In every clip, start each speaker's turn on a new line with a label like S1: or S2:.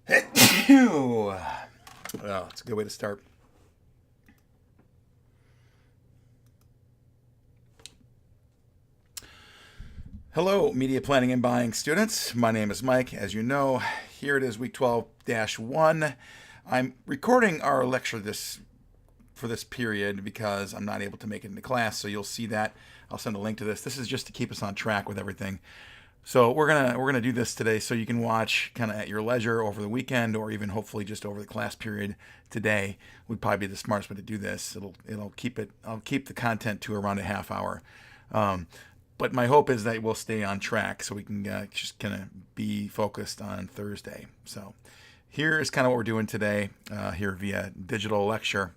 S1: Well, it's a good way to start. Hello, media planning and buying students. My name is Mike. As you know, here it is week 12-1. I'm recording our lecture for this period because I'm not able to make it into class, so you'll see that. I'll send a link to this. This is just to keep us on track with everything. So we're gonna do this today, so you can watch kind of at your leisure over the weekend, or even hopefully just over the class period today. Would probably be the smartest way to do this. I'll keep the content to around a half hour. But my hope is that we'll stay on track, so we can just kind of be focused on Thursday. So here is kind of what we're doing today here via digital lecture.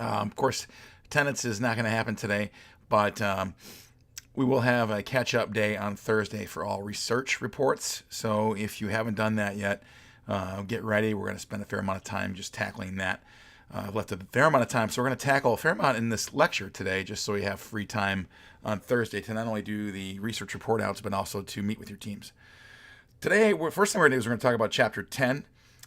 S1: Of course, attendance is not going to happen today, but we will have a catch-up day on Thursday for all research reports. So if you haven't done that yet, get ready. We're going to spend a fair amount of time just tackling that. I've left a fair amount of time, so we're going to tackle a fair amount in this lecture today, just so we have free time on Thursday to not only do the research report outs, but also to meet with your teams. Today, first thing we're going to do is we're going to talk about Chapter 10,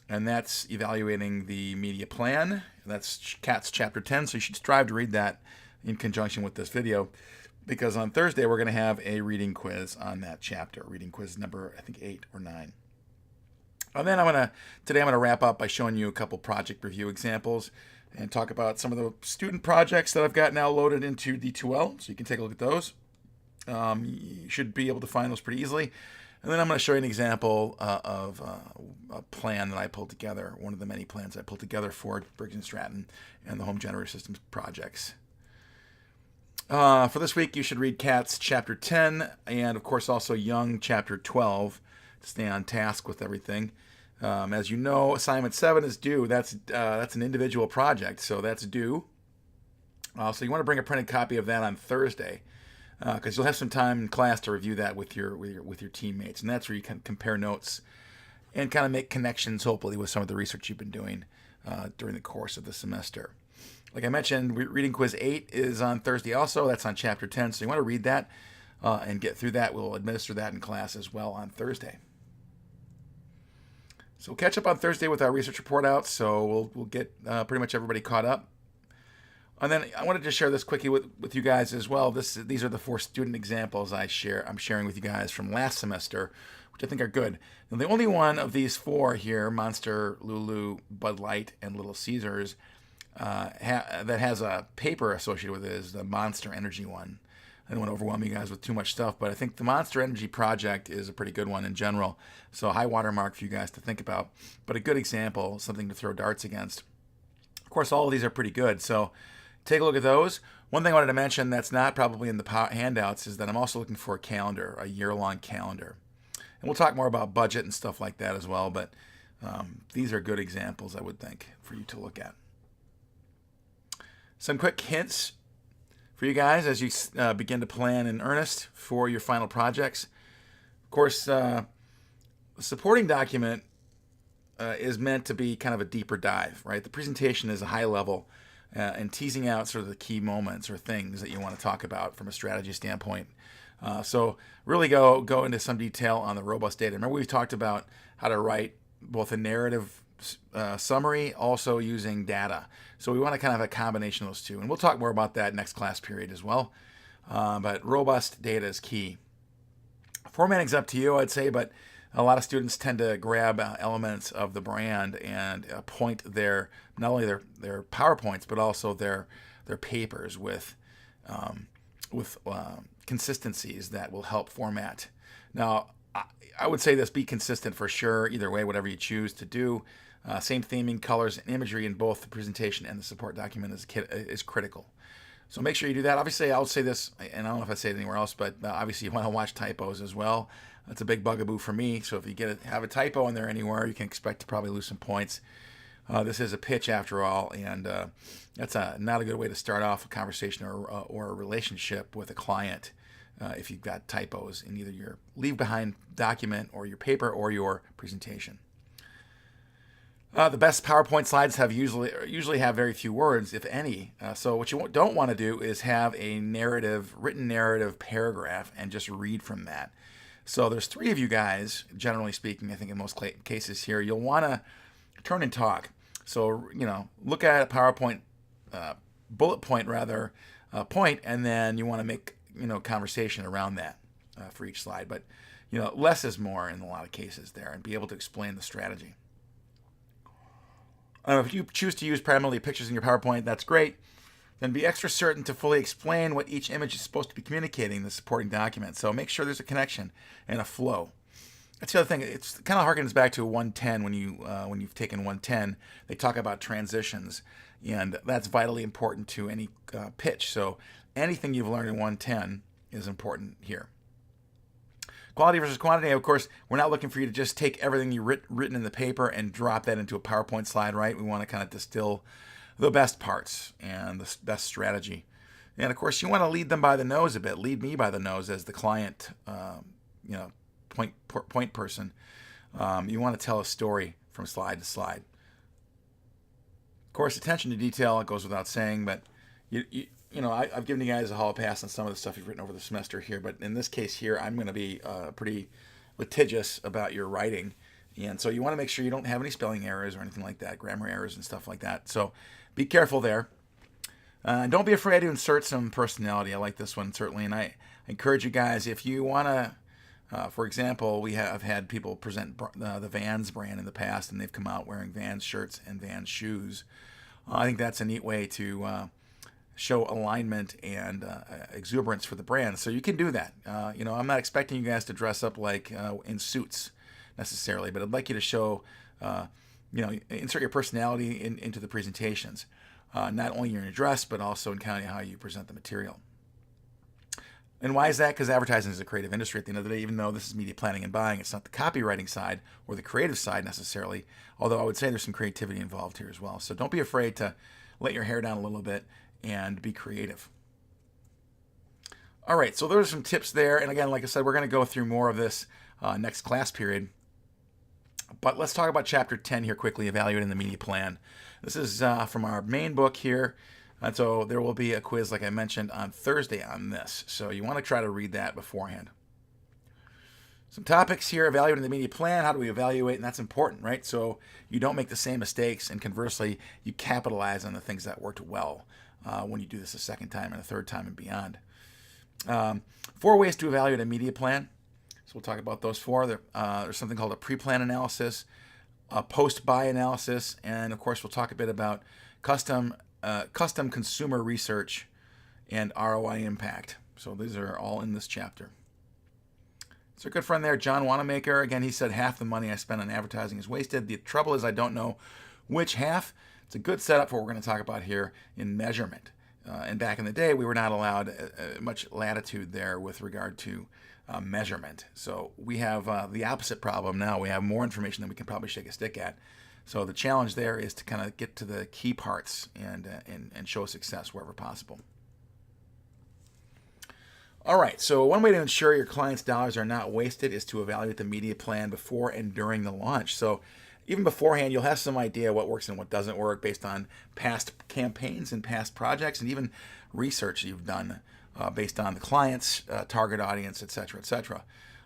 S1: and that's evaluating the media plan. That's Katz Chapter 10, so you should strive to read that in conjunction with this video, because on Thursday, we're going to have a reading quiz on that chapter, reading quiz number, I think, 8 or 9. And then today I'm going to wrap up by showing you a couple project review examples and talk about some of the student projects that I've got now loaded into D2L, so you can take a look at those. You should be able to find those pretty easily. And then I'm going to show you an example of a plan that I pulled together, one of the many plans I pulled together for Briggs & Stratton and the Home Generator Systems projects. For this week, you should read Katz Chapter 10 and, of course, also Young Chapter 12 to stay on task with everything. As you know, assignment 7 is due. That's an individual project, so that's due. So you want to bring a printed copy of that on Thursday, because you'll have some time in class to review that with your teammates, and that's where you can compare notes and kind of make connections, hopefully, with some of the research you've been doing during the course of the semester. Like I mentioned, reading quiz 8 is on Thursday also. That's on Chapter 10, so you want to read that and get through that. We'll administer that in class as well on Thursday. So we'll catch up on Thursday with our research report out, so we'll get pretty much everybody caught up. And then I wanted to share this quickly with you guys as well. These are the 4 student examples I'm sharing with you guys from last semester, which I think are good. And the only one of these 4 here, Monster, Lulu, Bud Light, and Little Caesars, that has a paper associated with it is the Monster Energy one. I don't want to overwhelm you guys with too much stuff, but I think the Monster Energy project is a pretty good one in general. So a high watermark for you guys to think about, but a good example, something to throw darts against. Of course, all of these are pretty good, so take a look at those. One thing I wanted to mention that's not probably in the handouts is that I'm also looking for a calendar, a year-long calendar. And we'll talk more about budget and stuff like that as well, but these are good examples, I would think, for you to look at. Some quick hints for you guys as you begin to plan in earnest for your final projects. Of course, the supporting document is meant to be kind of a deeper dive, right? The presentation is a high level and teasing out sort of the key moments or things that you want to talk about from a strategy standpoint. So really go into some detail on the robust data. Remember, we've talked about how to write both a narrative summary, also using data. So we want to kind of have a combination of those two. And we'll talk more about that next class period as well. But robust data is key. Formatting's up to you, I'd say, but a lot of students tend to grab elements of the brand and point not only their PowerPoints, but also their papers with consistencies that will help format. Now, I would say this, be consistent for sure, either way, whatever you choose to do. Same theming, colors, and imagery in both the presentation and the support document is critical. So make sure you do that. Obviously, I'll say this, and I don't know if I say it anywhere else, but obviously you want to watch typos as well. That's a big bugaboo for me. So if you have a typo in there anywhere, you can expect to probably lose some points. This is a pitch after all, and that's not a good way to start off a conversation or a relationship with a client if you've got typos in either your leave behind document or your paper or your presentation. The best PowerPoint slides usually have very few words, if any. So what you don't want to do is have a written narrative paragraph and just read from that. So there's three of you guys, generally speaking, I think in most cases here. You'll want to turn and talk. So, look at a PowerPoint, bullet point rather, point, and then you want to make, conversation around that for each slide. But, less is more in a lot of cases there, and be able to explain the strategy. If you choose to use primarily pictures in your PowerPoint, that's great. Then be extra certain to fully explain what each image is supposed to be communicating in the supporting document. So make sure there's a connection and a flow. That's the other thing. It's kind of harkens back to 110 when you've taken 110. They talk about transitions, and that's vitally important to any pitch. So anything you've learned in 110 is important here. Quality versus quantity. Of course, we're not looking for you to just take everything you've written in the paper and drop that into a PowerPoint slide, right? We want to kind of distill the best parts and the best strategy. And of course, you want to lead them by the nose a bit. Lead me by the nose as the client, point person. You want to tell a story from slide to slide. Of course, attention to detail, it goes without saying, but I've given you guys a hall pass on some of the stuff you've written over the semester here, but in this case here, I'm going to be pretty litigious about your writing. And so you want to make sure you don't have any spelling errors or anything like that, grammar errors and stuff like that. So be careful there. Don't be afraid to insert some personality. I like this one, certainly. And I encourage you guys, if you want to, for example, we have had people present the Vans brand in the past, and they've come out wearing Vans shirts and Vans shoes. I think that's a neat way to show alignment and exuberance for the brand. So you can do that. I'm not expecting you guys to dress up like in suits necessarily, but I'd like you to show, insert your personality into the presentations, not only in your dress, but also in kind of how you present the material. And why is that? Because advertising is a creative industry at the end of the day. Even though this is media planning and buying, it's not the copywriting side or the creative side necessarily, although I would say there's some creativity involved here as well. So don't be afraid to let your hair down a little bit and be creative. All right, so those are some tips there. And again, like I said, we're going to go through more of this next class period. But let's talk about Chapter 10 here quickly, evaluating the media plan. This is from our main book here. And so there will be a quiz, like I mentioned, on Thursday on this. So you want to try to read that beforehand. Some topics here, evaluating the media plan. How do we evaluate? And that's important, right? So you don't make the same mistakes, and conversely, you capitalize on the things that worked well when you do this a second time and a third time and beyond. 4 ways to evaluate a media plan. So we'll talk about those 4. There's something called a pre-plan analysis, a post-buy analysis, and of course we'll talk a bit about custom consumer research and ROI impact. So these are all in this chapter. So a good friend there, John Wanamaker, again, he said half the money I spend on advertising is wasted. The trouble is I don't know which half. It's a good setup for what we're going to talk about here in measurement. And back in the day, we were not allowed much latitude there with regard to measurement. So we have the opposite problem now. We have more information than we can probably shake a stick at. So the challenge there is to kind of get to the key parts and show success wherever possible. All right, so one way to ensure your clients' dollars are not wasted is to evaluate the media plan before and during the launch. So even beforehand, you'll have some idea what works and what doesn't work based on past campaigns and past projects, and even research you've done based on the client's target audience, et cetera, et cetera.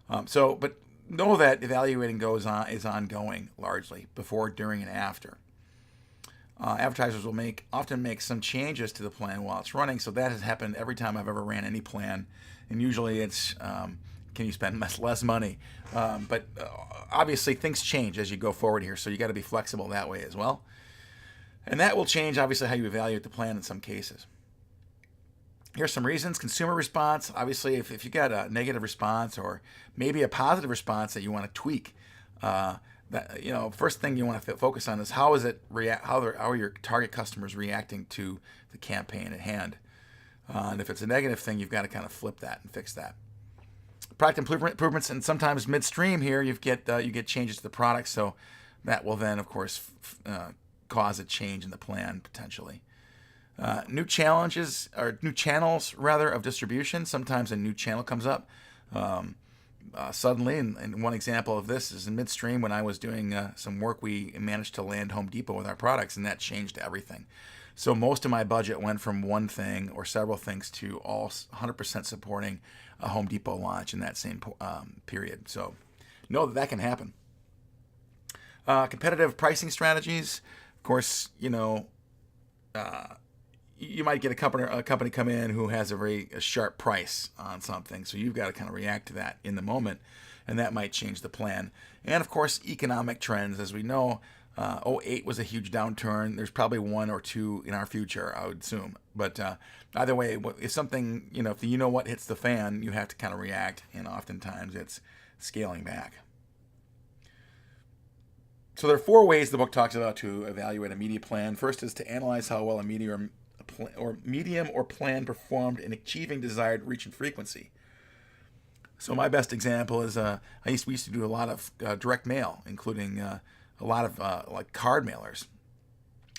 S1: But know that evaluating is ongoing largely before, during, and after. Advertisers will often make some changes to the plan while it's running, so that has happened every time I've ever ran any plan, and usually it's can you spend less money? But obviously things change as you go forward here, so you got to be flexible that way as well. And that will change, obviously, how you evaluate the plan in some cases. Here's some reasons. Consumer response. Obviously, if you got a negative response or maybe a positive response that you want to tweak, first thing you want to focus on is how are your target customers reacting to the campaign at hand. And if it's a negative thing, you've got to kind of flip that and fix that. Product improvements, and sometimes midstream here you get changes to the product, so that will then, of course, cause a change in the plan potentially. New challenges or new channels rather of distribution. Sometimes a new channel comes up suddenly, and one example of this is in midstream when I was doing some work. We managed to land Home Depot with our products, and that changed everything. So most of my budget went from one thing or several things to all 100% supporting a Home Depot launch in that same period. So know that that can happen. Competitive pricing strategies. Of course, you might get a company come in who has a sharp price on something. So you've got to kind of react to that in the moment, and that might change the plan. And of course, economic trends. As we know, 2008 was a huge downturn. There's probably one or two in our future, I would assume. But either way, if something, if what hits the fan, you have to kind of react, and oftentimes it's scaling back. So there are 4 ways the book talks about to evaluate a media plan. First is to analyze how well a medium or plan performed in achieving desired reach and frequency. So my best example is we used to do a lot of direct mail, including a lot of like card mailers.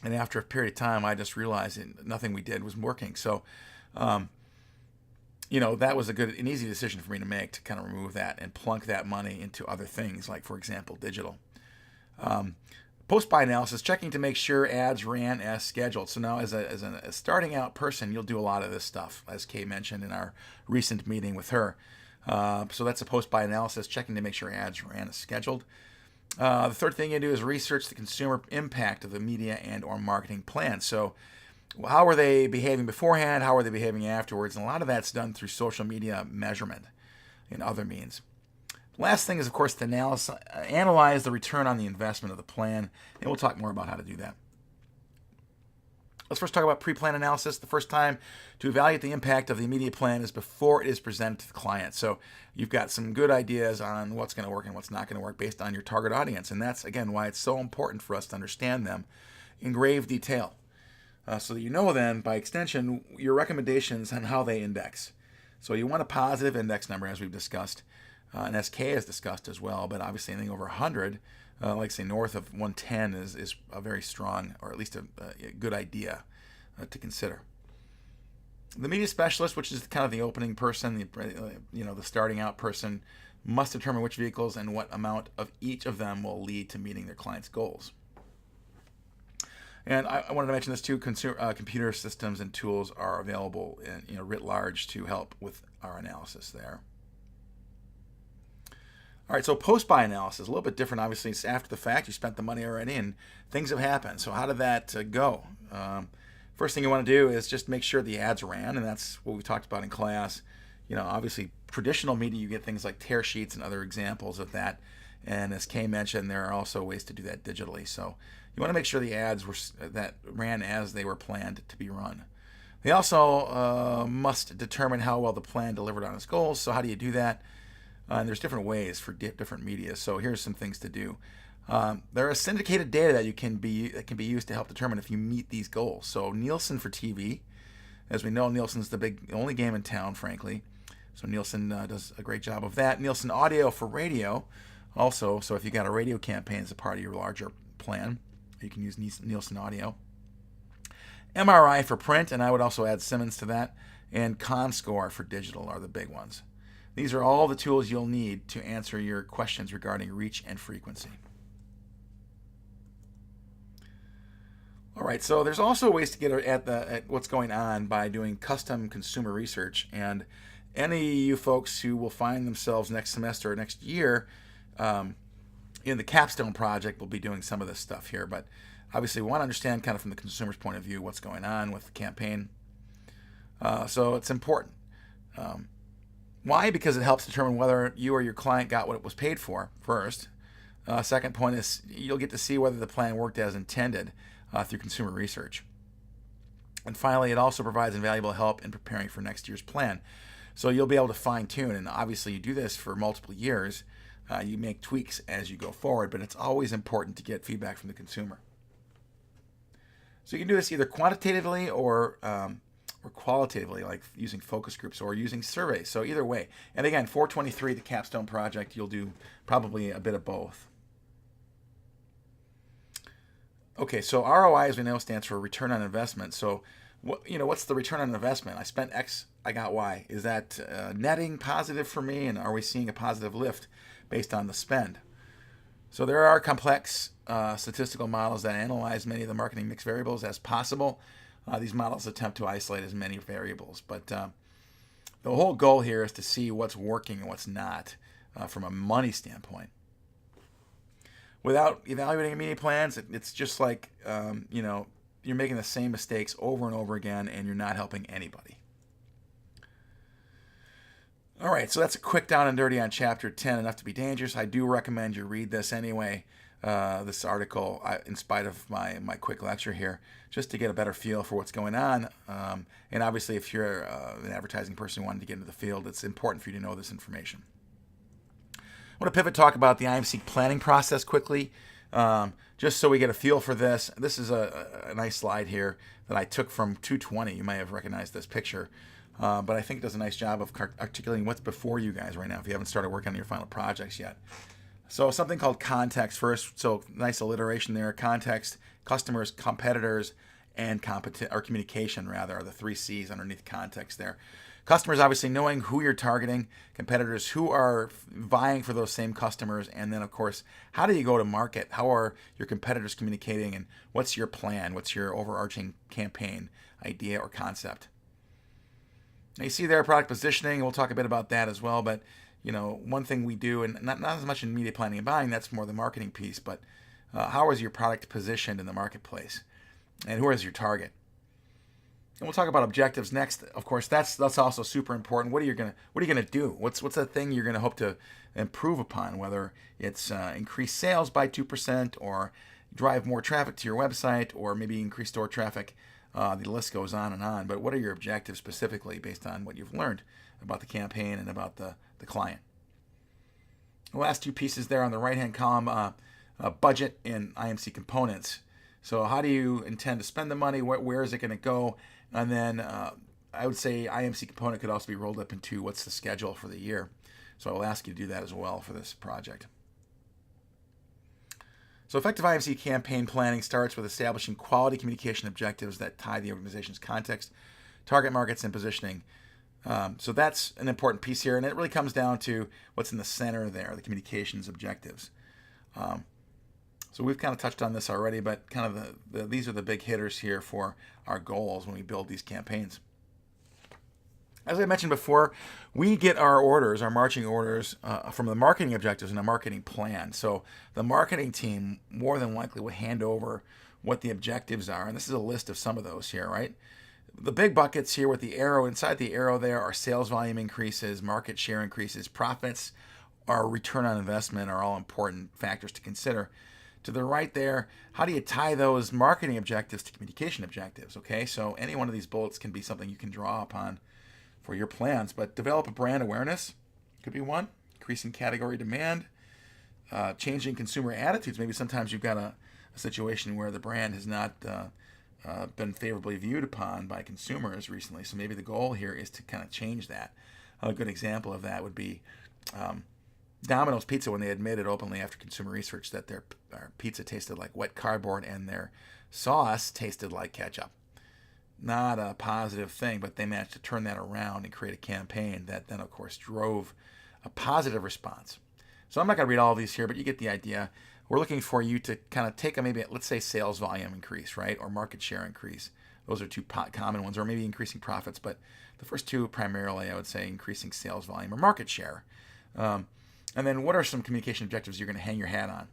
S1: And after a period of time, I just realized that nothing we did was working. So, that was an easy decision for me to make, to kind of remove that and plunk that money into other things, like, for example, digital. Post-buy analysis, checking to make sure ads ran as scheduled. So now as a starting out person, you'll do a lot of this stuff, as Kay mentioned in our recent meeting with her. So that's a post-buy analysis, checking to make sure ads ran as scheduled. The third thing you do is research the consumer impact of the media and or marketing plan. So how were they behaving beforehand? How are they behaving afterwards? And a lot of that's done through social media measurement and other means. Last thing is, of course, to analyze the return on the investment of the plan, and we'll talk more about how to do that. Let's first talk about pre-plan analysis. The first time to evaluate the impact of the immediate plan is before it is presented to the client. So you've got some good ideas on what's going to work and what's not going to work based on your target audience, and that's, again, why it's so important for us to understand them in grave detail, so that then, by extension, your recommendations on how they index. So you want a positive index number, as we've discussed. And SK is discussed as well, but obviously anything over 100, like say north of 110, is a very strong, or at least a good idea to consider. The media specialist, which is kind of the opening person, the starting out person, must determine which vehicles and what amount of each of them will lead to meeting their client's goals. And I wanted to mention this too. Computer systems and tools are available, writ large, to help with our analysis there. All right, so post-buy analysis, a little bit different. Obviously, it's after the fact. You spent the money already, and things have happened. So how did that go? First thing you want to do is just make sure the ads ran, and that's what we talked about in class. Obviously, traditional media, you get things like tear sheets and other examples of that. And as Kay mentioned, there are also ways to do that digitally. So you want to make sure the ads that ran as they were planned to be run. They also must determine how well the plan delivered on its goals. So how do you do that? And there's different ways for different media. So here's some things to do. There are syndicated data that can be used to help determine if you meet these goals. So Nielsen for TV, as we know, Nielsen's the only game in town, frankly. So Nielsen does a great job of that. Nielsen Audio for radio, also. So if you got a radio campaign as a part of your larger plan, you can use Nielsen Audio. MRI for print, and I would also add Simmons to that, and ComScore for digital are the big ones. These are all the tools you'll need to answer your questions regarding reach and frequency. All right, so there's also ways to get at what's going on by doing custom consumer research. And any of you folks who will find themselves next semester or next year in the capstone project will be doing some of this stuff here. But obviously we want to understand kind of from the consumer's point of view what's going on with the campaign. So it's important. Why? Because it helps determine whether you or your client got what it was paid for, first. Second point is you'll get to see whether the plan worked as intended through consumer research. And finally, it also provides invaluable help in preparing for next year's plan. So you'll be able to fine-tune, and obviously you do this for multiple years. You make tweaks as you go forward, but it's always important to get feedback from the consumer. So you can do this either quantitatively or qualitatively, like using focus groups or using surveys. So either way. And again, 423, the capstone project, you'll do probably a bit of both. Okay, so ROI, as we know, stands for return on investment. So, what's the return on investment? I spent X, I got Y. Is that netting positive for me, and are we seeing a positive lift based on the spend? So there are complex statistical models that analyze many of the marketing mix variables as possible. These models attempt to isolate as many variables, but the whole goal here is to see what's working and what's not from a money standpoint. Without evaluating media plans, it's just like, you're making the same mistakes over and over again, and you're not helping anybody. All right, so that's a quick down and dirty on Chapter 10, Enough to be Dangerous. I do recommend you read this anyway, this article, in spite of my quick lecture here, just to get a better feel for what's going on. And obviously, if you're an advertising person wanting to get into the field, it's important for you to know this information. I want to pivot, talk about the IMC planning process quickly, just so we get a feel for this. This is a nice slide here that I took from 220. You may have recognized this picture, but I think it does a nice job of articulating what's before you guys right now if you haven't started working on your final projects yet. So something called context first. So nice alliteration there. Context, customers, competitors, and communication rather are the 3 C's underneath context there. Customers, obviously knowing who you're targeting, competitors who are vying for those same customers, and then of course, how do you go to market? How are your competitors communicating, and what's your plan? What's your overarching campaign idea or concept? Now you see there product positioning. We'll talk a bit about that as well, but one thing we do, and not as much in media planning and buying, that's more the marketing piece, but how is your product positioned in the marketplace, and who is your target? And we'll talk about objectives next. Of course, that's also super important. What are you gonna do? What's that thing you're gonna hope to improve upon? Whether it's increase sales by 2%, or drive more traffic to your website, or maybe increase store traffic. The list goes on and on. But what are your objectives specifically based on what you've learned about the campaign and about the client? The last 2 pieces there on the right-hand column, budget and IMC components. So how do you intend to spend the money? Where is it going to go? And then I would say IMC component could also be rolled up into what's the schedule for the year. So I'll ask you to do that as well for this project. So effective IMC campaign planning starts with establishing quality communication objectives that tie the organization's context, target markets, and positioning. So that's an important piece here, and it really comes down to what's in the center there, the communications objectives. So we've kind of touched on this already, but kind of these are the big hitters here for our goals when we build these campaigns. As I mentioned before, we get our orders, our marching orders, from the marketing objectives and a marketing plan. So the marketing team more than likely will hand over what the objectives are, and this is a list of some of those here, right? The big buckets here with the arrow, inside the arrow there are sales volume increases, market share increases, profits, or return on investment are all important factors to consider. To the right there, how do you tie those marketing objectives to communication objectives? Okay, so any one of these bullets can be something you can draw upon for your plans, but develop a brand awareness could be one, increasing category demand, changing consumer attitudes. Maybe sometimes you've got a situation where the brand has not been favorably viewed upon by consumers recently, so maybe the goal here is to kind of change that. A good example of that would be Domino's Pizza, when they admitted openly after consumer research that their pizza tasted like wet cardboard and their sauce tasted like ketchup. Not a positive thing, but they managed to turn that around and create a campaign that then, of course, drove a positive response. So I'm not going to read all of these here, but you get the idea. We're looking for you to kind of take maybe, let's say, sales volume increase, right, or market share increase. Those are 2 common ones, or maybe increasing profits, but the first 2 primarily, I would say, increasing sales volume or market share. And then what are some communication objectives you're going to hang your hat on?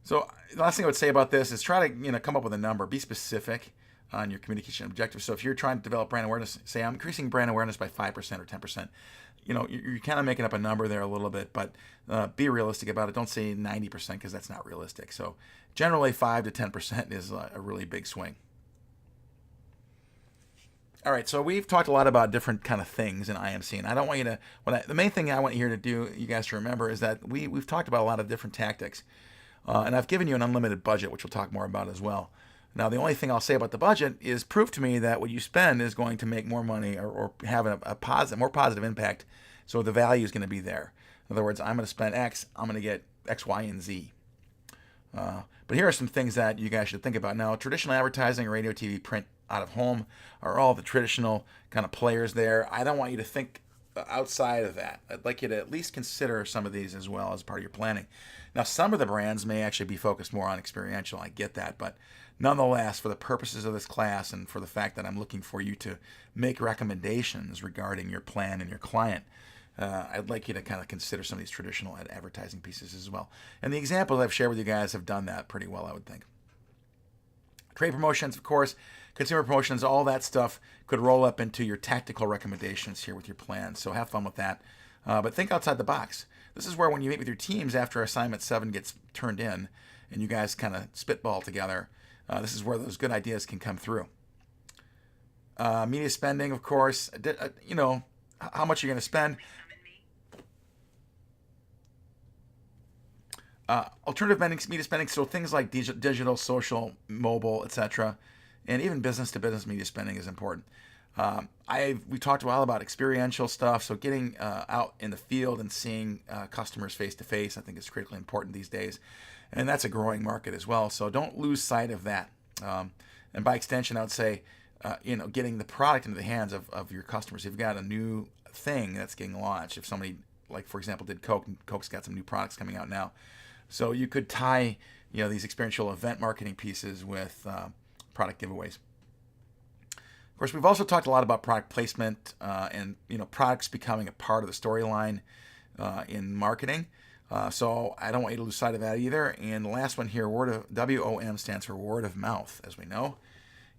S1: So the last thing I would say about this is try to come up with a number. Be specific on your communication objectives. So if you're trying to develop brand awareness, say I'm increasing brand awareness by 5% or 10%. You're kind of making up a number there a little bit, but be realistic about it. Don't say 90% because that's not realistic. So generally 5 to 10% is a really big swing. All right, so we've talked a lot about different kind of things in IMC, and I don't want you to. The main thing I want you here to do, you guys to remember, is that we've talked about a lot of different tactics, and I've given you an unlimited budget, which we'll talk more about as well. Now, the only thing I'll say about the budget is prove to me that what you spend is going to make more money or have a more positive impact. So the value is going to be there. In other words, I'm going to spend X, I'm going to get X, Y, and Z. But here are some things that you guys should think about. Now, traditional advertising, radio, TV, print, out of home are all the traditional kind of players there. I don't want you to think outside of that. I'd like you to at least consider some of these as well as part of your planning. Now, some of the brands may actually be focused more on experiential. I get that, but nonetheless, for the purposes of this class and for the fact that I'm looking for you to make recommendations regarding your plan and your client, I'd like you to kind of consider some of these traditional advertising pieces as well. And the examples I've shared with you guys have done that pretty well, I would think. Trade promotions, of course, consumer promotions, all that stuff could roll up into your tactical recommendations here with your plan. So have fun with that. But think outside the box. This is where when you meet with your teams after assignment 7 gets turned in and you guys kind of spitball together, this is where those good ideas can come through. Media spending, of course, how much you're going to spend. Alternative media spending, so things like digital, social, mobile, etc., and even business-to-business media spending is important. We talked a while about experiential stuff, so getting out in the field and seeing customers face-to-face, I think is critically important these days, and that's a growing market as well, so don't lose sight of that. And by extension, I would say, getting the product into the hands of your customers. If you've got a new thing that's getting launched, if somebody, like for example, did Coke, and Coke's got some new products coming out now, so you could tie, these experiential event marketing pieces with product giveaways. Of course, we've also talked a lot about product placement and products becoming a part of the storyline in marketing. So I don't want you to lose sight of that either. And the last one here, WOM stands for word of mouth, as we know.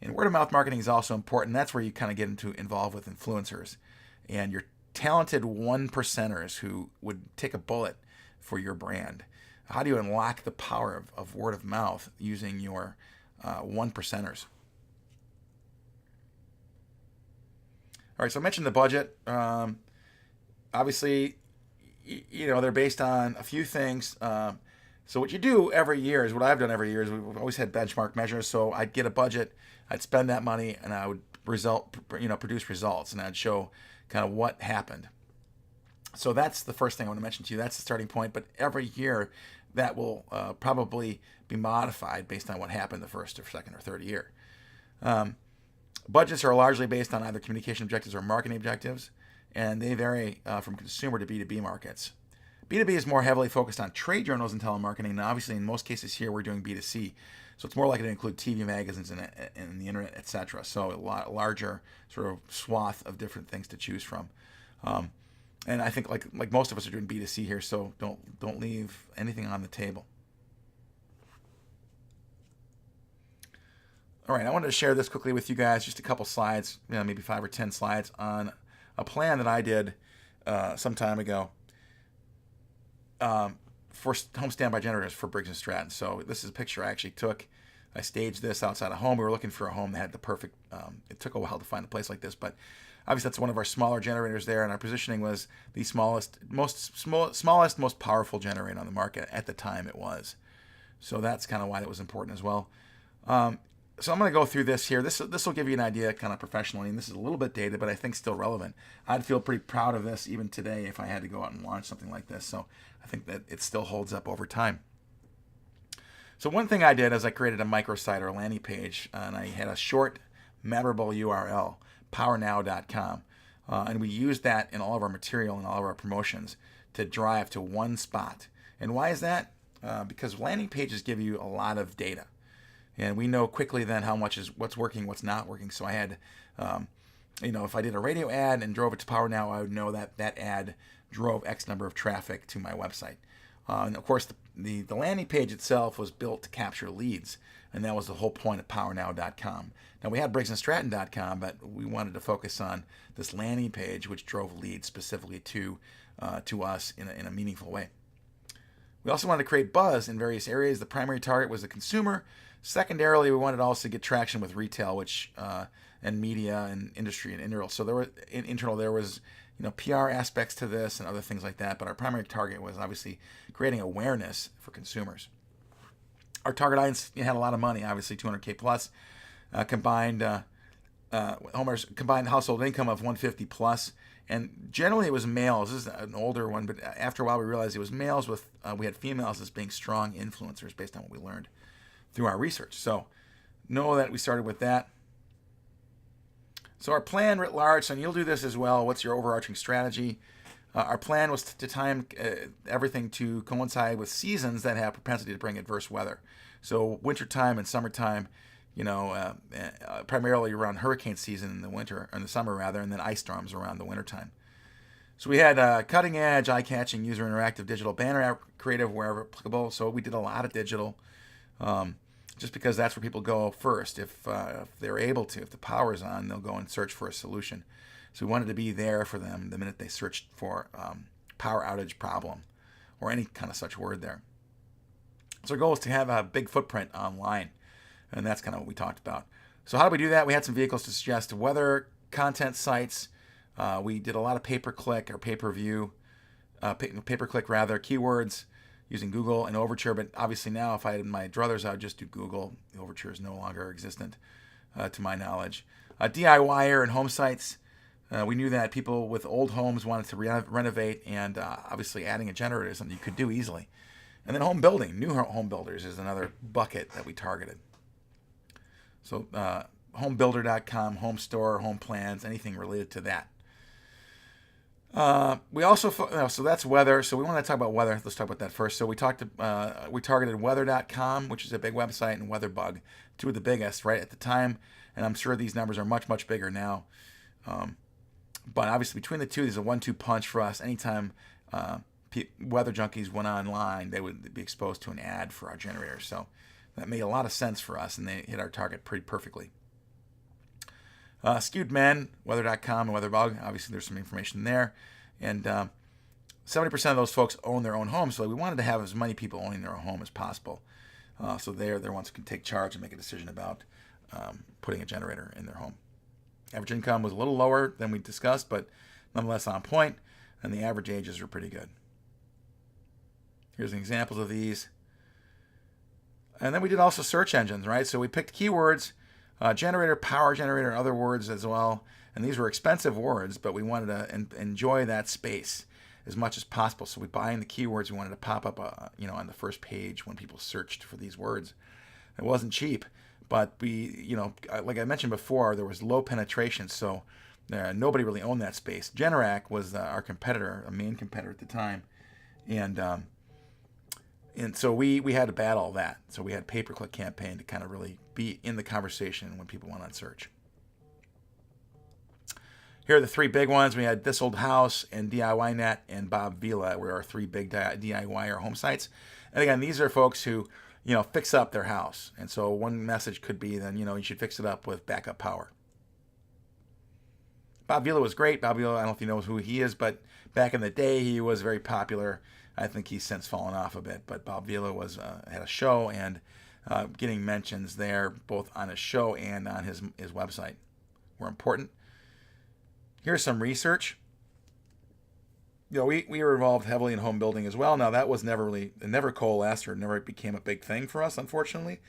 S1: And word of mouth marketing is also important. That's where you kind of get involved with influencers and your talented 1%ers who would take a bullet for your brand. How do you unlock the power of word of mouth using your 1%ers? All right, so I mentioned the budget. Obviously, they're based on a few things. So what you do every year is what I've done every year is we've always had benchmark measures. So I'd get a budget, I'd spend that money, and I would produce results, and I'd show kind of what happened. So that's the first thing I want to mention to you. That's the starting point. But every year, that will probably be modified based on what happened the first or second or third year. Budgets are largely based on either communication objectives or marketing objectives, and they vary from consumer to B2B markets. B2B is more heavily focused on trade journals and telemarketing, and obviously in most cases here we're doing B2C, so it's more likely to include TV magazines and the internet, etc. So a lot larger sort of swath of different things to choose from. And I think like most of us are doing B2C here, so don't leave anything on the table. All right, I wanted to share this quickly with you guys, just a couple slides, maybe 5 or 10 slides on a plan that I did some time ago for home standby generators for Briggs & Stratton. So this is a picture I actually took. I staged this outside a home. We were looking for a home that had the perfect, it took a while to find a place like this, but obviously that's one of our smaller generators there, and our positioning was the smallest, most powerful generator on the market at the time it was. So that's kind of why that was important as well. So I'm going to go through this here. This will give you an idea kind of professionally, and this is a little bit dated, but I think still relevant. I'd feel pretty proud of this even today if I had to go out and launch something like this. So I think that it still holds up over time. So one thing I did is I created a microsite or a landing page, and I had a short, memorable URL, powernow.com. And we used that in all of our material and all of our promotions to drive to one spot. And why is that? Because landing pages give you a lot of data. And we know quickly then how much is what's working, what's not working. So I had, if I did a radio ad and drove it to Power Now, I would know that that ad drove X number of traffic to my website. And of course, the landing page itself was built to capture leads, and that was the whole point of PowerNow.com. Now we had BriggsandStratton.com, but we wanted to focus on this landing page, which drove leads specifically to us in a meaningful way. We also wanted to create buzz in various areas. The primary target was the consumer. Secondarily, we wanted also to get traction with retail, and media and industry and internal. So there was PR aspects to this and other things like that. But our primary target was obviously creating awareness for consumers. Our target audience had a lot of money, obviously $200K plus, combined household income of 150 plus, and generally it was males. This is an older one, but after a while we realized it was males with we had females as being strong influencers based on what we learned through our research. So know that we started with that. So our plan writ large, and you'll do this as well. What's your overarching strategy? Our plan was to time everything to coincide with seasons that have propensity to bring adverse weather. So wintertime and summertime, primarily around hurricane season in the winter, or in the summer rather, and then ice storms around the wintertime. So we had cutting edge, eye-catching, user interactive digital banner creative wherever applicable. So we did a lot of digital, just because that's where people go first. If they're able to, if the power's on, they'll go and search for a solution. So we wanted to be there for them the minute they searched for power outage problem or any kind of such word there. So our goal is to have a big footprint online, and that's kind of what we talked about. So how do we do that? We had some vehicles to suggest weather content sites. We did a lot of pay-per-click or pay-per-view, pay-per-click rather, keywords using Google and Overture. But obviously now, if I had my druthers, I would just do Google. The Overture is no longer existent, to my knowledge. DIYer and home sites. We knew that people with old homes wanted to renovate, and obviously adding a generator is something you could do easily. And then home building, new home builders is another bucket that we targeted. So homebuilder.com, home store, home plans, anything related to that. We also, so that's weather. So we want to talk about weather. Let's talk about that first. So we targeted weather.com, which is a big website, and WeatherBug, two of the biggest, right, at the time. And I'm sure these numbers are much, much bigger now. But obviously between the two, there's a 1-2 punch for us. Anytime weather junkies went online, they would be exposed to an ad for our generator. So that made a lot of sense for us, and they hit our target pretty perfectly. Skewed Men, weather.com and WeatherBug. Obviously, there's some information there. And 70% of those folks own their own home, so we wanted to have as many people owning their own home as possible. So they're the ones who can take charge and make a decision about putting a generator in their home. Average income was a little lower than we discussed, but nonetheless on point, and the average ages were pretty good. Here's some examples of these. And then we did also search engines, right? So we picked keywords, generator, power generator, and other words as well. And these were expensive words, but we wanted to enjoy that space as much as possible. So we buying the keywords, we wanted to pop up, on the first page when people searched for these words. It wasn't cheap, but we, like I mentioned before, there was low penetration, so nobody really owned that space. Generac was our competitor, a main competitor at the time, and so we had to battle that. So we had a pay-per-click campaign to kind of really be in the conversation when people went on search. Here are the three big ones. We had This Old House and DIYNet and Bob Vila were our three big DIY or home sites. And again, these are folks who, fix up their house. And so one message could be then, you should fix it up with backup power. Bob Vila was great. Bob Vila, I don't know if you know who he is, but back in the day, he was very popular. I think he's since fallen off a bit, but Bob Vila had a show, and getting mentions there, both on his show and on his website, were important. Here's some research. We were involved heavily in home building as well. Now that was never coalesced or never became a big thing for us, unfortunately.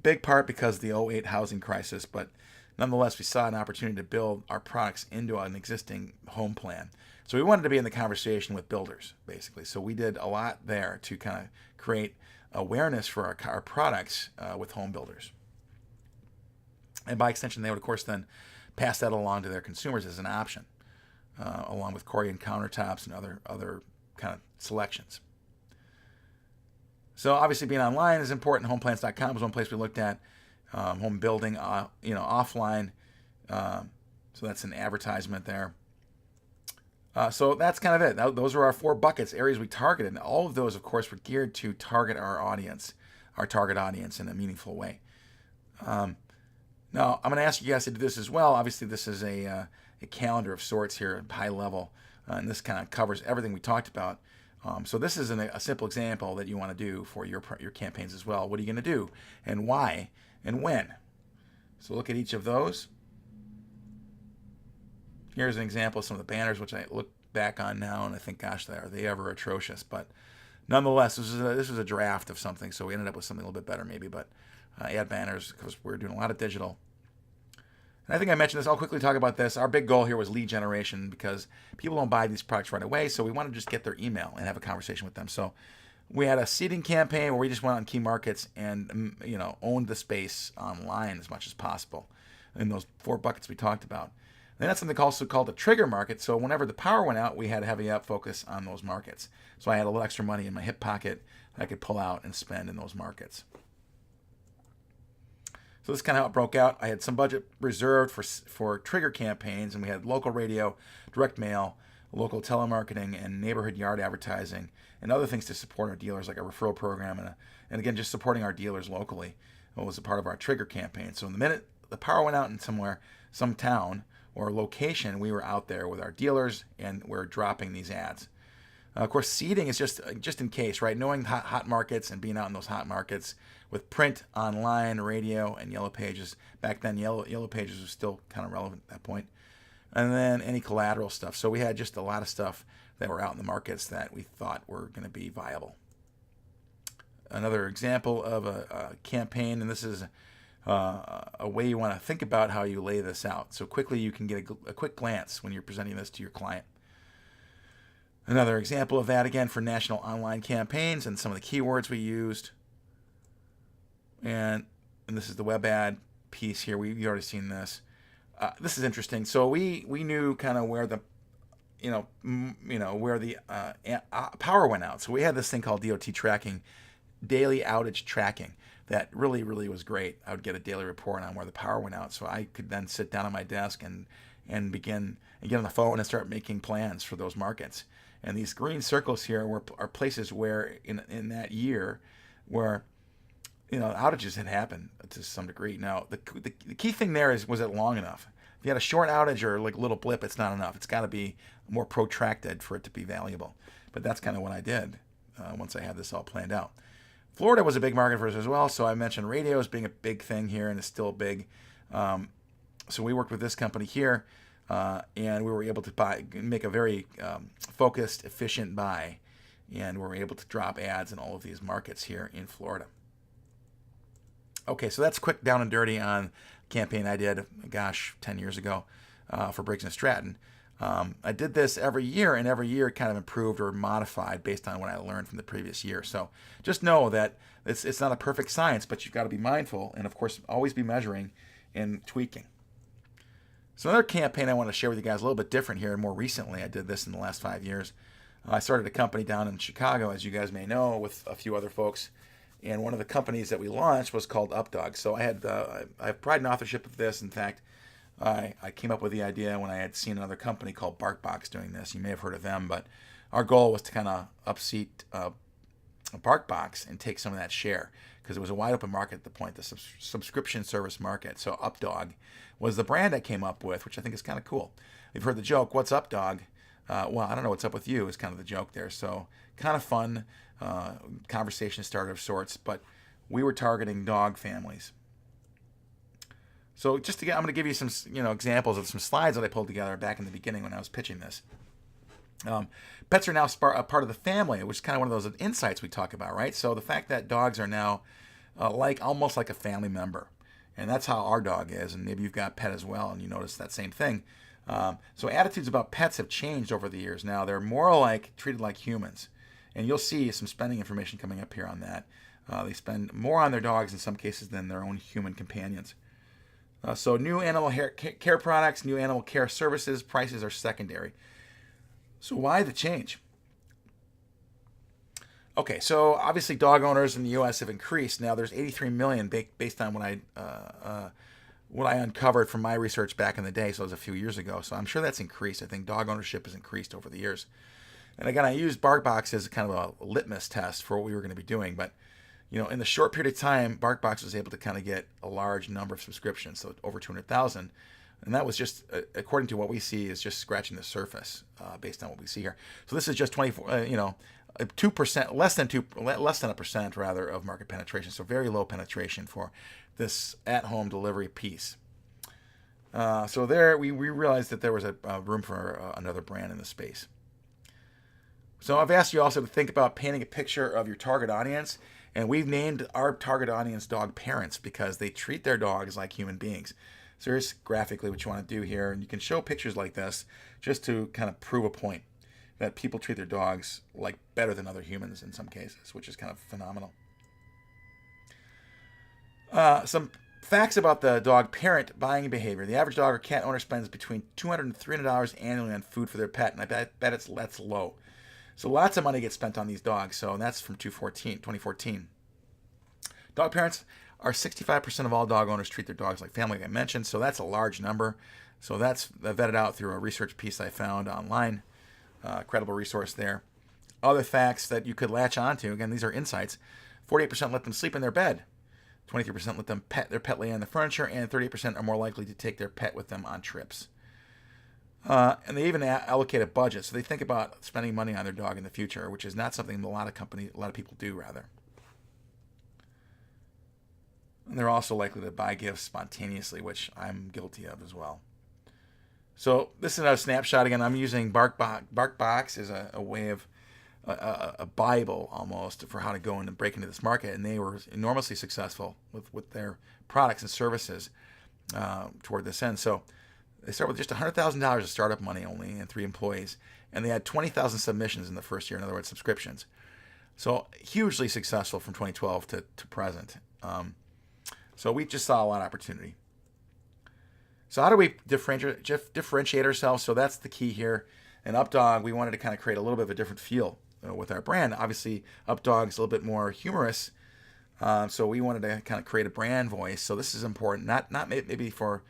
S1: Big part because of the '08 housing crisis, but nonetheless, we saw an opportunity to build our products into an existing home plan. So we wanted to be in the conversation with builders, basically. So we did a lot there to kind of create awareness for our products with home builders. And by extension, they would, of course, then pass that along to their consumers as an option, along with Corian countertops and other kind of selections. So obviously being online is important. Homeplans.com was one place we looked at. Home building, offline. So that's an advertisement there. So that's kind of it. Those were our four buckets, areas we targeted. And all of those, of course, were geared to target our target audience in a meaningful way. Now, I'm going to ask you guys to do this as well. Obviously, this is a calendar of sorts here at high level. And this kind of covers everything we talked about. So this is a simple example that you want to do for your campaigns as well. What are you going to do? And why? And when? So look at each of those. Here's an example of some of the banners, which I look back on now, and I think, gosh, are they ever atrocious? But nonetheless, this was a draft of something, so we ended up with something a little bit better maybe. But ad banners, because we're doing a lot of digital. And I think I mentioned this. I'll quickly talk about this. Our big goal here was lead generation, because people don't buy these products right away, so we want to just get their email and have a conversation with them. So we had a seeding campaign where we just went on key markets and owned the space online as much as possible. in those 4 buckets we talked about. Then that's something also called a trigger market. So whenever the power went out, we had a heavy up focus on those markets. So I had a little extra money in my hip pocket I could pull out and spend in those markets. So this is kind of how it broke out. I had some budget reserved for trigger campaigns, and we had local radio, direct mail, local telemarketing, and neighborhood yard advertising, and other things to support our dealers, like a referral program, and again, just supporting our dealers locally. It was a part of our trigger campaign. So the minute the power went out in somewhere, some town or location, we were out there with our dealers, and we're dropping these ads. Of course, seeding is just in case, right? Knowing hot markets and being out in those hot markets with print, online, radio, and yellow pages. Back then, yellow pages was still kind of relevant at that point. And then any collateral stuff. So we had just a lot of stuff that were out in the markets that we thought were going to be viable. Another example of a campaign, and this is a way you want to think about how you lay this out. So quickly you can get a quick glance when you're presenting this to your client. Another example of that, again, for national online campaigns and some of the keywords we used. And this is the web ad piece here. We've already seen this. This is interesting. So we knew kind of where the where the power went out. So we had this thing called DOT tracking, daily outage tracking. That really was great. I would get a daily report on where the power went out, so I could then sit down at my desk and begin and get on the phone and start making plans for those markets. And these green circles here are places where in that year where outages had happened to some degree. Now the key thing there was it long enough? If you had a short outage or like a little blip, it's not enough. It's got to be more protracted for it to be valuable. But that's kind of what I did once I had this all planned out. Florida was a big market for us as well, so I mentioned radio as being a big thing here, and it's still big. So we worked with this company here, and we were able to make a very focused, efficient buy, and we were able to drop ads in all of these markets here in Florida. Okay, so that's quick down and dirty on a campaign I did, 10 years ago for Briggs & Stratton. I did this every year, and every year it kind of improved or modified based on what I learned from the previous year. So just know that it's not a perfect science, but you've got to be mindful and, of course, always be measuring and tweaking. So another campaign I want to share with you guys a little bit different here. More recently, I did this in the last 5 years. I started a company down in Chicago, as you guys may know, with a few other folks. And one of the companies that we launched was called UpDog. So I have pride in authorship of this. In fact, I came up with the idea when I had seen another company called BarkBox doing this. You may have heard of them, but our goal was to kind of upseat BarkBox and take some of that share because it was a wide open market at the point, the subscription service market. So UpDog was the brand I came up with, which I think is kind of cool. You've heard the joke, "What's up, dog?" Well, I don't know what's up with you is kind of the joke there. So kind of fun conversation starter of sorts, but we were targeting dog families. So I'm going to give you some examples of some slides that I pulled together back in the beginning when I was pitching this. Pets are now a part of the family, which is kind of one of those insights we talk about, right? So the fact that dogs are now almost like a family member, and that's how our dog is, and maybe you've got a pet as well, and you notice that same thing. So attitudes about pets have changed over the years. Now they're more treated like humans, and you'll see some spending information coming up here on that. They spend more on their dogs in some cases than their own human companions. So new animal care products, new animal care services, prices are secondary. So why the change? Okay, so obviously dog owners in the U.S. have increased. Now there's 83 million based on what I uncovered from my research back in the day. So it was a few years ago. So I'm sure that's increased. I think dog ownership has increased over the years. And again, I used BarkBox as kind of a litmus test for what we were going to be doing. But in the short period of time, BarkBox was able to kind of get a large number of subscriptions, so over 200,000. And that was just, according to what we see, is just scratching the surface based on what we see here. So this is just 2%, less than 1% rather of market penetration. So very low penetration for this at-home delivery piece. So there, we realized that there was a room for another brand in the space. So I've asked you also to think about painting a picture of your target audience. And we've named our target audience dog parents because they treat their dogs like human beings. So here's graphically what you want to do here. And you can show pictures like this just to kind of prove a point that people treat their dogs like better than other humans in some cases, which is kind of phenomenal. Some Facts about the dog parent buying behavior. The average dog or cat owner spends between $200 and $300 annually on food for their pet, and I bet that's low. So lots of money gets spent on these dogs. So that's from 2014. Dog parents are 65% of all dog owners treat their dogs like family, like I mentioned. So that's a large number. So that's vetted out through a research piece I found online. Credible resource there. Other facts that you could latch onto, again, these are insights. 48% let them sleep in their bed. 23% let them pet their pet lay on the furniture, and 38% are more likely to take their pet with them on trips. And they even allocate a budget, so they think about spending money on their dog in the future, which is not something a lot of people do, rather. And they're also likely to buy gifts spontaneously, which I'm guilty of as well. So this is a snapshot again. I'm using BarkBox as a way of a Bible almost for how to go in and break into this market, and they were enormously successful with their products and services toward this end. So they start with just $100,000 of startup money only and 3 employees, and they had 20,000 submissions in the first year. In other words, subscriptions. So hugely successful from 2012 to present. So we just saw a lot of opportunity. So how do we differentiate ourselves? So that's the key here. In UpDog, we wanted to kind of create a little bit of a different feel with our brand. Obviously, UpDog's a little bit more humorous, so we wanted to kind of create a brand voice. So this is important, not maybe for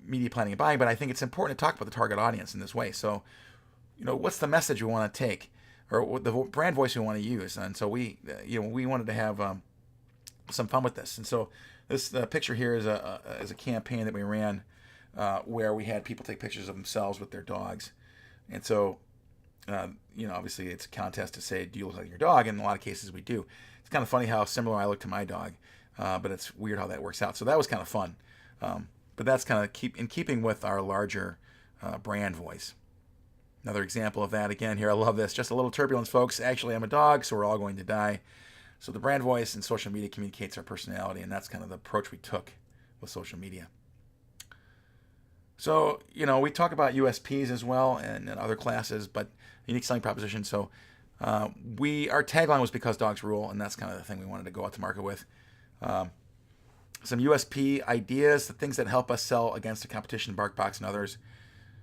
S1: media planning and buying, but I think it's important to talk about the target audience in this way. So, what's the message we want to take, or what the brand voice we want to use? And so we wanted to have some fun with this. And so this picture here is a campaign that we ran where we had people take pictures of themselves with their dogs. And so, obviously it's a contest to say, do you look like your dog? And in a lot of cases we do. It's kind of funny how similar I look to my dog, but it's weird how that works out. So that was kind of fun. But that's kind of in keeping with our larger brand voice. Another example of that again here. I love this. Just a little turbulence, folks. Actually, I'm a dog, so we're all going to die. So the brand voice in social media communicates our personality, and that's kind of the approach we took with social media. So, we talk about USPs as well and other classes, but unique selling proposition. So our tagline was because dogs rule, and that's kind of the thing we wanted to go out to market with. Some USP ideas, the things that help us sell against the competition, BarkBox and others.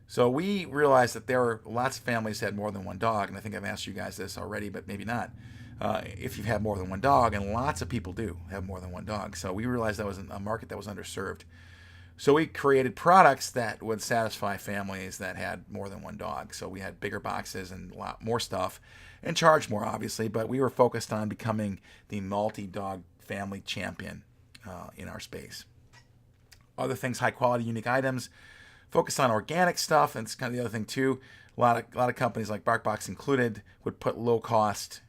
S1: So we realized that there were lots of families that had more than one dog, and I think I've asked you guys this already, but maybe not. If you've had more than one dog, and lots of people do have more than one dog. So we realized that was a market that was underserved. So we created products that would satisfy families that had more than one dog. So we had bigger boxes and a lot more stuff and charged more, obviously, but we were focused on becoming the multi-dog family champion in our space. Other things, high quality, unique items, focus on organic stuff, and it's kind of the other thing too. A lot of companies like BarkBox included would put low cost,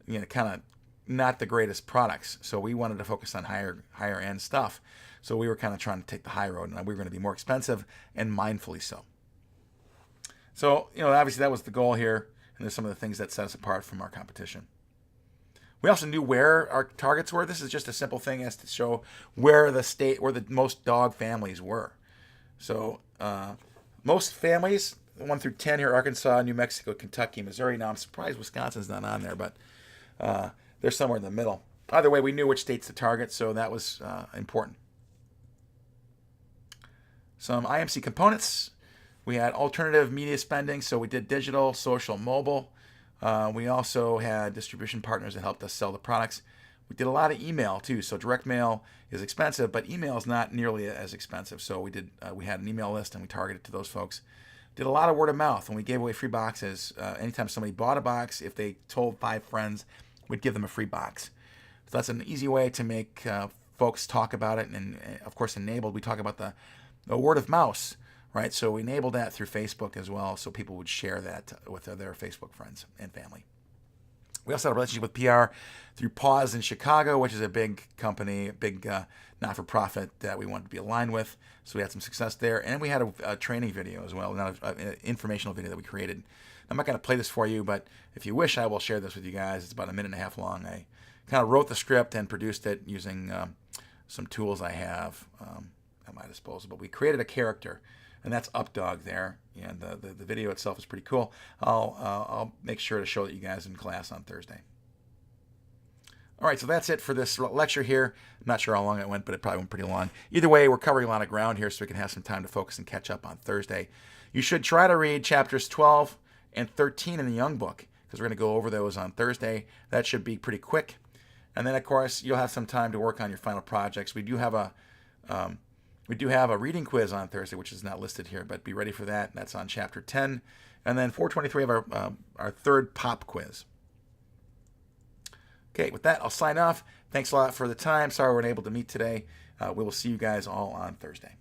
S1: kind of not the greatest products. So we wanted to focus on higher end stuff. So we were kind of trying to take the high road, and we were going to be more expensive and mindfully so. So, obviously that was the goal here, and there's some of the things that set us apart from our competition. We also knew where our targets were. This is just a simple thing as to show where the most dog families were. So most families, 1 through 10 here, Arkansas, New Mexico, Kentucky, Missouri. Now I'm surprised Wisconsin's not on there, but they're somewhere in the middle. Either way, we knew which states to target, so that was important. Some IMC components. We had alternative media spending, so we did digital, social, mobile. We also had distribution partners that helped us sell the products. We did a lot of email too, so direct mail is expensive, but email is not nearly as expensive. So we had an email list and we targeted to those folks. Did a lot of word of mouth, and we gave away free boxes. Anytime somebody bought a box, if they told 5 friends, we'd give them a free box. So that's an easy way to make folks talk about it, and of course enabled. We talk about the word of mouth, right? So we enabled that through Facebook as well, so people would share that with their Facebook friends and family. We also had a relationship with PR through Pause in Chicago, which is a big company, a big not-for-profit that we wanted to be aligned with. So we had some success there. And we had a training video as well, an informational video that we created. I'm not going to play this for you, but if you wish, I will share this with you guys. It's about 1.5 minutes long. I kind of wrote the script and produced it using some tools I have at my disposal. But we created a character, and that's UpDog there. And the video itself is pretty cool. I'll make sure to show that you guys in class on Thursday. All right, so that's it for this lecture here. I'm not sure how long it went, but it probably went pretty long. Either way, we're covering a lot of ground here, so we can have some time to focus and catch up on Thursday. You should try to read chapters 12 and 13 in the Young Book, because we're going to go over those on Thursday. That should be pretty quick. And then, of course, you'll have some time to work on your final projects. We do have a reading quiz on Thursday, which is not listed here, but be ready for that. That's on chapter 10. And then 423 of our third pop quiz. Okay, with that, I'll sign off. Thanks a lot for the time. Sorry we weren't able to meet today. We will see you guys all on Thursday.